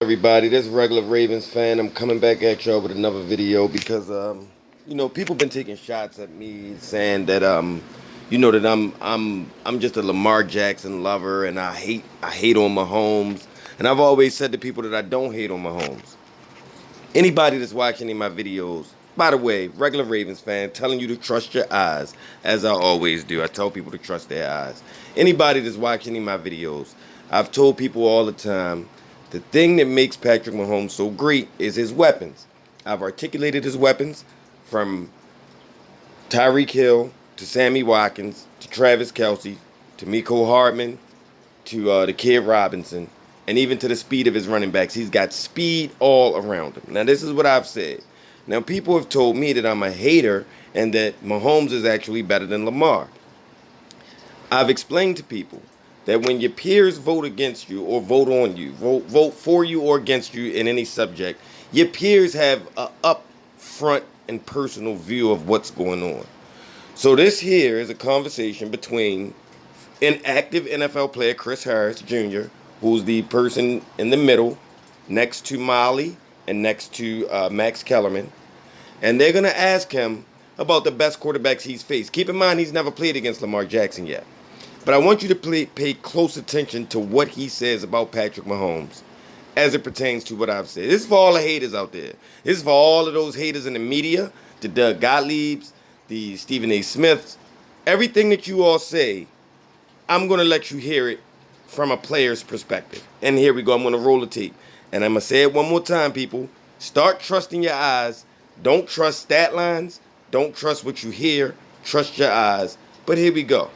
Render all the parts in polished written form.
Everybody, this regular Ravens fan. I'm coming back at y'all with another video because people been taking shots at me saying that that I'm just a Lamar Jackson lover and I hate on Mahomes. And I've always said to people that I don't hate on Mahomes. Anybody that's watching any of my videos, by the way, regular Ravens fan, telling you to trust your eyes, as I always do. I tell people to trust their eyes. Anybody that's watching any of my videos, I've told people all the time, the thing that makes Patrick Mahomes so great is his weapons. I've articulated his weapons from Tyreek Hill to Sammy Watkins to Travis Kelce to Miko Hardman to the Kid Robinson, and even to the speed of his running backs. He's got speed all around him. Now, this is what I've said. Now, people have told me that I'm a hater and that Mahomes is actually better than Lamar. I've explained to people that when your peers vote against you or vote on you, vote for you or against you in any subject, your peers have a upfront and personal view of what's going on. So this here is a conversation between an active NFL player, Chris Harris Jr., who's the person in the middle next to Molly and next to Max Kellerman. And they're going to ask him about the best quarterbacks he's faced. Keep in mind, he's never played against Lamar Jackson yet. But I want you to pay close attention to what he says about Patrick Mahomes as it pertains to what I've said. This is for all the haters out there. This is for all of those haters in the media, the Doug Gottliebs, the Stephen A. Smiths. Everything that you all say, I'm going to let you hear it from a player's perspective. And here we go. I'm going to roll the tape. And I'm going to say it one more time, people. Start trusting your eyes. Don't trust stat lines. Don't trust what you hear. Trust your eyes. But here we go.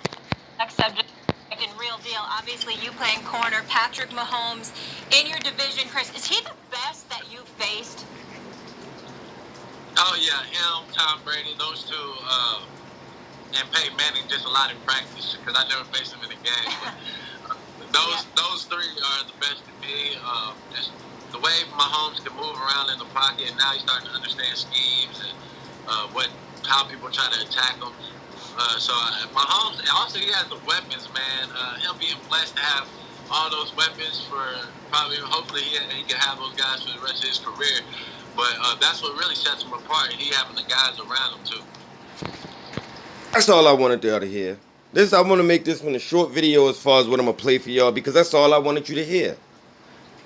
Next subject in Real Deal. Obviously, you playing corner. Patrick Mahomes in your division, Chris. Is he the best that you faced? Oh, yeah. Him, Tom Brady, those two, and Peyton Manning just a lot in practice because I never faced him in a game. Those three are the best to me. Just the way Mahomes can move around in the pocket, and now he's starting to understand schemes and how people try to attack him. Mahomes, also he has the weapons, man. Him being blessed to have all those weapons for hopefully he can have those guys for the rest of his career. But that's what really sets him apart. He having the guys around him too. That's all I wanted y'all to hear. I want to make this one a short video as far as what I'm going to play for y'all because that's all I wanted you to hear.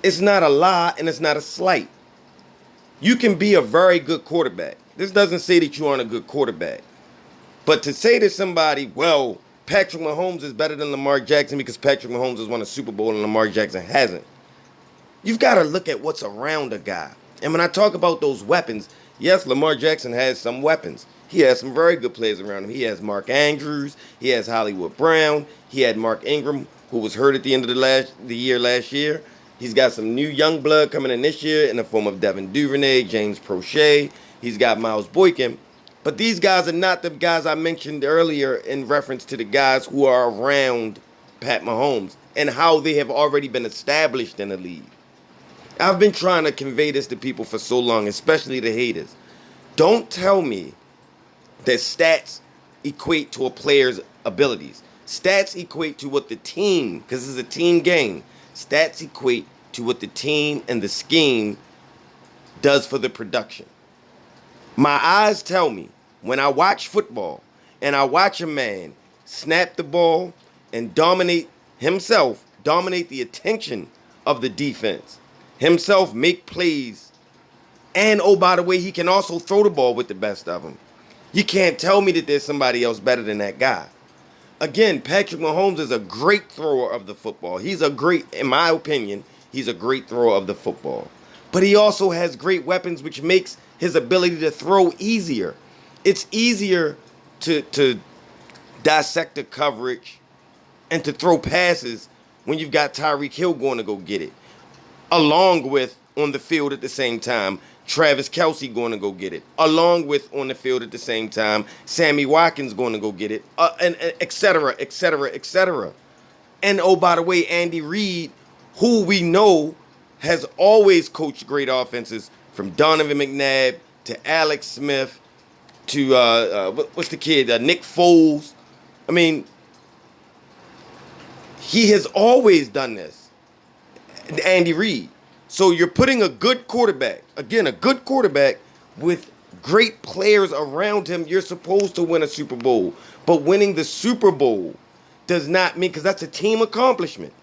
It's not a lie and it's not a slight. You can be a very good quarterback. This doesn't say that you aren't a good quarterback. But to say to somebody, well, Patrick Mahomes is better than Lamar Jackson because Patrick Mahomes has won a Super Bowl and Lamar Jackson hasn't. You've got to look at what's around a guy. And when I talk about those weapons, yes, Lamar Jackson has some weapons. He has some very good players around him. He has Mark Andrews. He has Hollywood Brown. He had Mark Ingram, who was hurt at the end of the year last year. He's got some new young blood coming in this year in the form of Devin Duvernay, James Prochet. He's got Miles Boykin. But these guys are not the guys I mentioned earlier in reference to the guys who are around Pat Mahomes and how they have already been established in the league. I've been trying to convey this to people for so long, especially the haters. Don't tell me that stats equate to a player's abilities. Stats equate to what the team, because it's a team game, stats equate to what the team and the scheme does for the production. My eyes tell me when I watch football and I watch a man snap the ball and dominate the attention of the defense, himself make plays, and oh, by the way, he can also throw the ball with the best of them. You can't tell me that there's somebody else better than that guy. Again, Patrick Mahomes is a great thrower of the football. In my opinion, he's a great thrower of the football. But he also has great weapons, which makes his ability to throw easier. It's easier to dissect the coverage and to throw passes when you've got Tyreek Hill going to go get it. Along with, on the field at the same time, Travis Kelce going to go get it. Along with, on the field at the same time, Sammy Watkins going to go get it. And et cetera, et cetera, et cetera. And oh, by the way, Andy Reid, who we know has always coached great offenses, from Donovan McNabb to Alex Smith to, what's the kid, Nick Foles. I mean, he has always done this. Andy Reid. So you're putting a good quarterback, again, a good quarterback with great players around him. You're supposed to win a Super Bowl. But winning the Super Bowl does not mean, because that's a team accomplishment.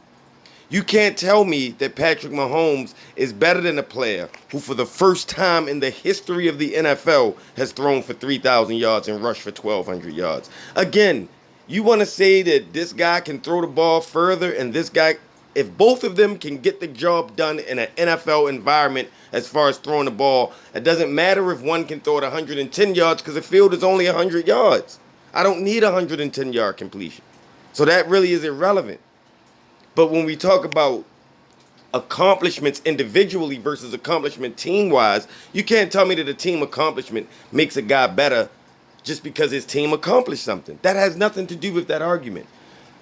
You can't tell me that Patrick Mahomes is better than a player who, for the first time in the history of the NFL, has thrown for 3,000 yards and rushed for 1,200 yards. Again, you want to say that this guy can throw the ball further and this guy, if both of them can get the job done in an NFL environment as far as throwing the ball, it doesn't matter if one can throw it 110 yards because the field is only 100 yards. I don't need a 110-yard completion. So that really is irrelevant. But when we talk about accomplishments individually versus accomplishment team-wise, you can't tell me that a team accomplishment makes a guy better just because his team accomplished something. That has nothing to do with that argument.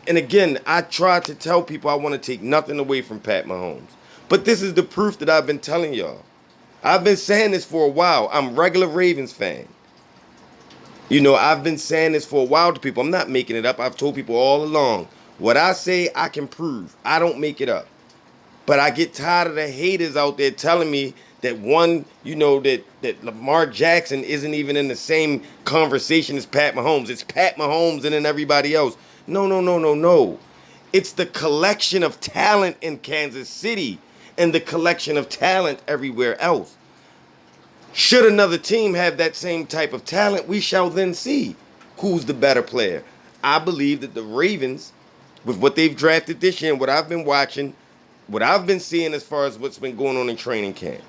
And again, I try to tell people I want to take nothing away from Pat Mahomes. But this is the proof that I've been telling y'all. I've been saying this for a while. I'm a regular Ravens fan. You know, I've been saying this for a while to people. I'm not making it up. I've told people all along. What I say, I can prove. I don't make it up. But I get tired of the haters out there telling me that that Lamar Jackson isn't even in the same conversation as Pat Mahomes. It's Pat Mahomes and then everybody else. No. It's the collection of talent in Kansas City and the collection of talent everywhere else. Should another team have that same type of talent, we shall then see who's the better player. I believe that the Ravens, with what they've drafted this year and what I've been watching, what I've been seeing as far as what's been going on in training camp,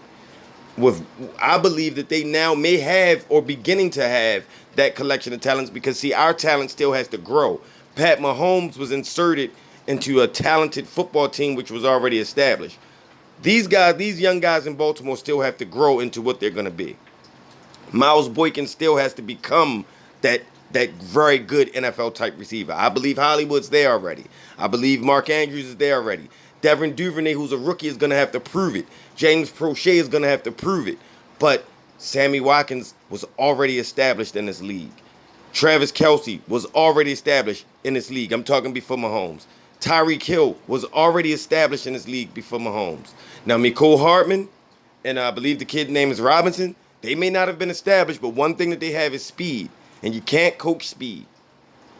I believe that they now may have or beginning to have that collection of talents because, see, our talent still has to grow. Pat Mahomes was inserted into a talented football team which was already established. These young guys in Baltimore still have to grow into what they're going to be. Miles Boykin still has to become that very good NFL type receiver. I believe Hollywood's there already. I believe Mark Andrews is there already. Devin Duvernay, who's a rookie, is going to have to prove it. James Prochet is going to have to prove it. But Sammy Watkins was already established in this league. Travis Kelce was already established in this league. I'm talking before Mahomes. Tyreek Hill was already established in this league before Mahomes. Now, Mecole Hardman, and I believe the kid's name is Robinson, they may not have been established, but one thing that they have is speed. And you can't coach speed.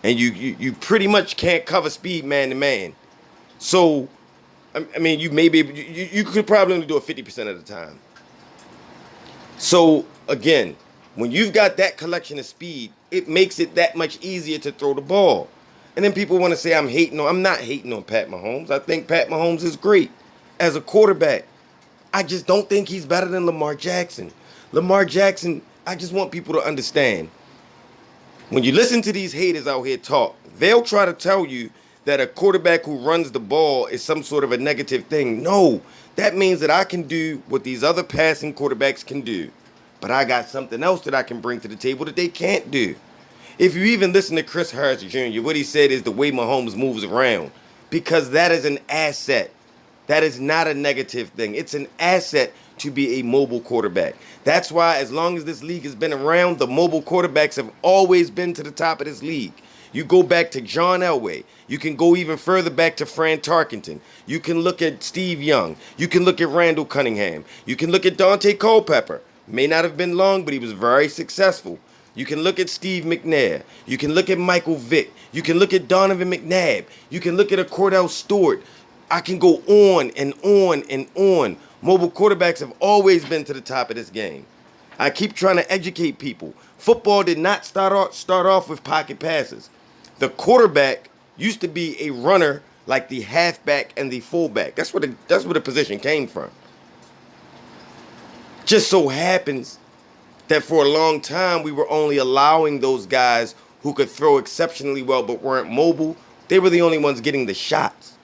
And you pretty much can't cover speed man to man. So, I mean, you could probably only do it 50% of the time. So, again, when you've got that collection of speed, it makes it that much easier to throw the ball. And then people want to say I'm not hating on Pat Mahomes. I think Pat Mahomes is great as a quarterback. I just don't think he's better than Lamar Jackson. Lamar Jackson, I just want people to understand. When you listen to these haters out here talk, they'll try to tell you that a quarterback who runs the ball is some sort of a negative thing. No, that means that I can do what these other passing quarterbacks can do. But I got something else that I can bring to the table that they can't do. If you even listen to Chris Harris Jr., what he said is the way Mahomes moves around. Because that is an asset. That is not a negative thing. It's an asset to be a mobile quarterback. That's why as long as this league has been around, the mobile quarterbacks have always been to the top of this league. You go back to John Elway. You can go even further back to Fran Tarkenton. You can look at Steve Young. You can look at Randall Cunningham. You can look at Dante Culpepper. May not have been long, but he was very successful. You can look at Steve McNair. You can look at Michael Vick. You can look at Donovan McNabb. You can look at a Cordell Stewart. I can go on and on and on. Mobile quarterbacks have always been to the top of this game. I keep trying to educate people. Football did not start off with pocket passes. The quarterback used to be a runner like the halfback and the fullback. That's where the position came from. Just so happens that for a long time we were only allowing those guys who could throw exceptionally well but weren't mobile. They were the only ones getting the shots.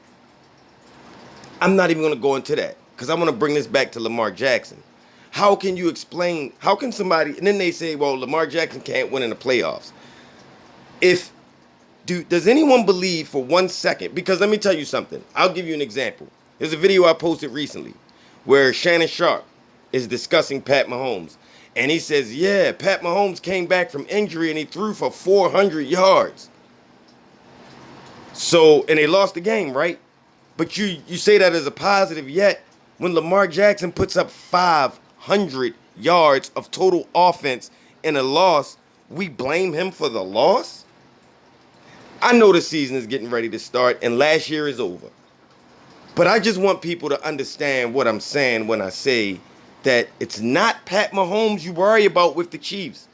I'm not even going to go into that because I'm going to bring this back to Lamar Jackson. How can you explain, how can somebody, and then they say, well, Lamar Jackson can't win in the playoffs. Does anyone believe for 1 second, because let me tell you something. I'll give you an example. There's a video I posted recently where Shannon Sharp is discussing Pat Mahomes. And he says, yeah, Pat Mahomes came back from injury and he threw for 400 yards. So, and they lost the game, right? But you say that as a positive, yet When Lamar Jackson puts up 500 yards of total offense in a loss, we blame him for the loss? I know the season is getting ready to start and last year is over. But I just want people to understand what I'm saying when I say that it's not Pat Mahomes you worry about with the Chiefs.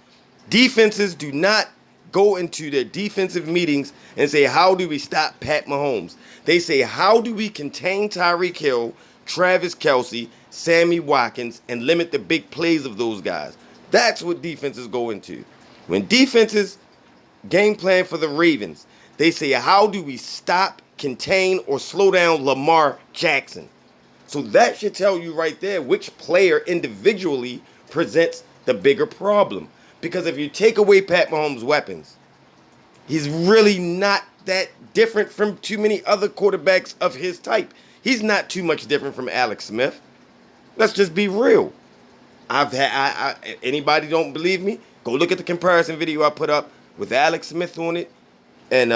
Defenses do not go into their defensive meetings and say, how do we stop Pat Mahomes? They say, how do we contain Tyreek Hill, Travis Kelce, Sammy Watkins, and limit the big plays of those guys? That's what defenses go into. When defenses game plan for the Ravens, they say, how do we stop, contain, or slow down Lamar Jackson? So that should tell you right there which player individually presents the bigger problem. Because if you take away Pat Mahomes' weapons, he's really not that different from too many other quarterbacks of his type. He's not too much different from Alex Smith. Let's just be real. Anybody don't believe me? Go look at the comparison video I put up with Alex Smith on it and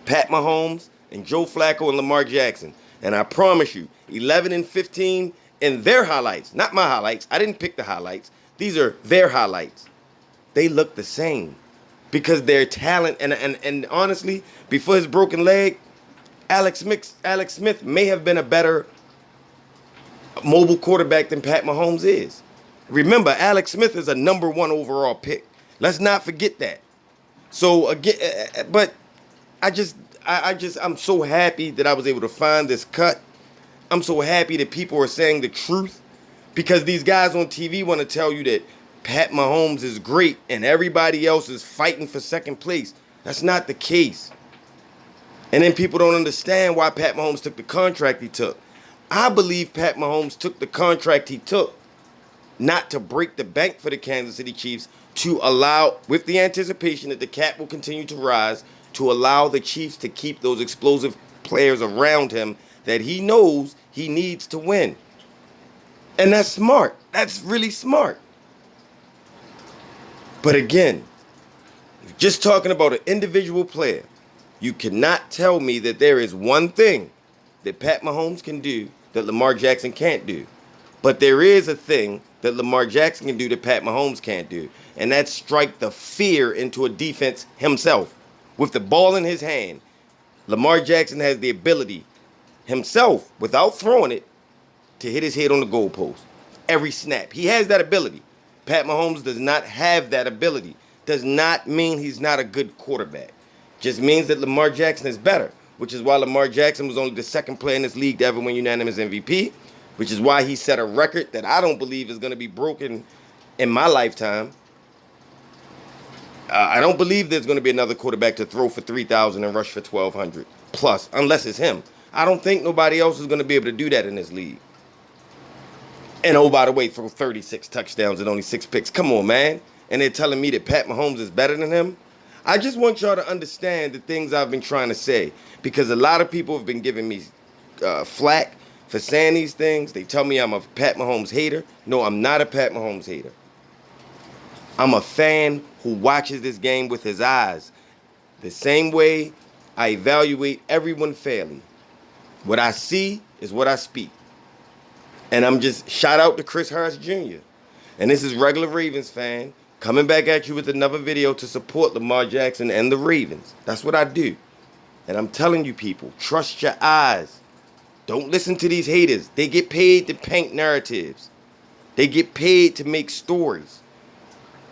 Pat Mahomes and Joe Flacco and Lamar Jackson. And I promise you, 11 and 15 in their highlights, not my highlights. I didn't pick the highlights. These are their highlights. They look the same because their talent and honestly, before his broken leg, Alex Smith may have been a better mobile quarterback than Pat Mahomes is. Remember, Alex Smith is a number 1 overall pick. Let's not forget that. So again, but I'm so happy that I was able to find this cut. I'm so happy that people are saying the truth because these guys on TV want to tell you that Pat Mahomes is great and everybody else is fighting for second place. That's not the case. And then people don't understand why Pat Mahomes took the contract he took. I believe Pat Mahomes took the contract he took not to break the bank for the Kansas City Chiefs, to allow, with the anticipation that the cap will continue to rise, to allow the Chiefs to keep those explosive players around him that he knows he needs to win. And that's smart. That's really smart. But again, just talking about an individual player, you cannot tell me that there is one thing that Pat Mahomes can do that Lamar Jackson can't do. But there is a thing that Lamar Jackson can do that Pat Mahomes can't do. And that's strike the fear into a defense himself. With the ball in his hand, Lamar Jackson has the ability himself, without throwing it, to hit his head on the goalpost every snap. He has that ability. Pat Mahomes does not have that ability. Does not mean he's not a good quarterback. Just means that Lamar Jackson is better, which is why Lamar Jackson was only the second player in this league to ever win unanimous MVP, which is why he set a record that I don't believe is going to be broken in my lifetime. I don't believe there's going to be another quarterback to throw for 3,000 and rush for 1,200 plus, unless it's him. I don't think nobody else is going to be able to do that in this league. And oh, by the way, throw 36 touchdowns and only 6 picks. Come on, man. And they're telling me that Pat Mahomes is better than him? I just want y'all to understand the things I've been trying to say, because a lot of people have been giving me flack for saying these things. They tell me I'm a Pat Mahomes hater. No, I'm not a Pat Mahomes hater. I'm a fan who watches this game with his eyes. The same way I evaluate everyone fairly. What I see is what I speak. And I'm just, shout out to Chris Harris Jr. And this is Regular Ravens fan coming back at you with another video to support Lamar Jackson and the Ravens. That's what I do. And I'm telling you people, trust your eyes. Don't listen to these haters. They get paid to paint narratives. They get paid to make stories.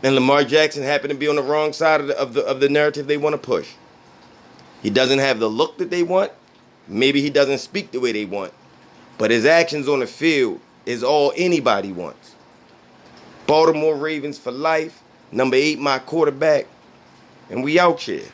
And Lamar Jackson happened to be on the wrong side of the narrative they want to push. He doesn't have the look that they want. Maybe he doesn't speak the way they want. But his actions on the field is all anybody wants. Baltimore Ravens for life. Number 8, my quarterback. And we out here.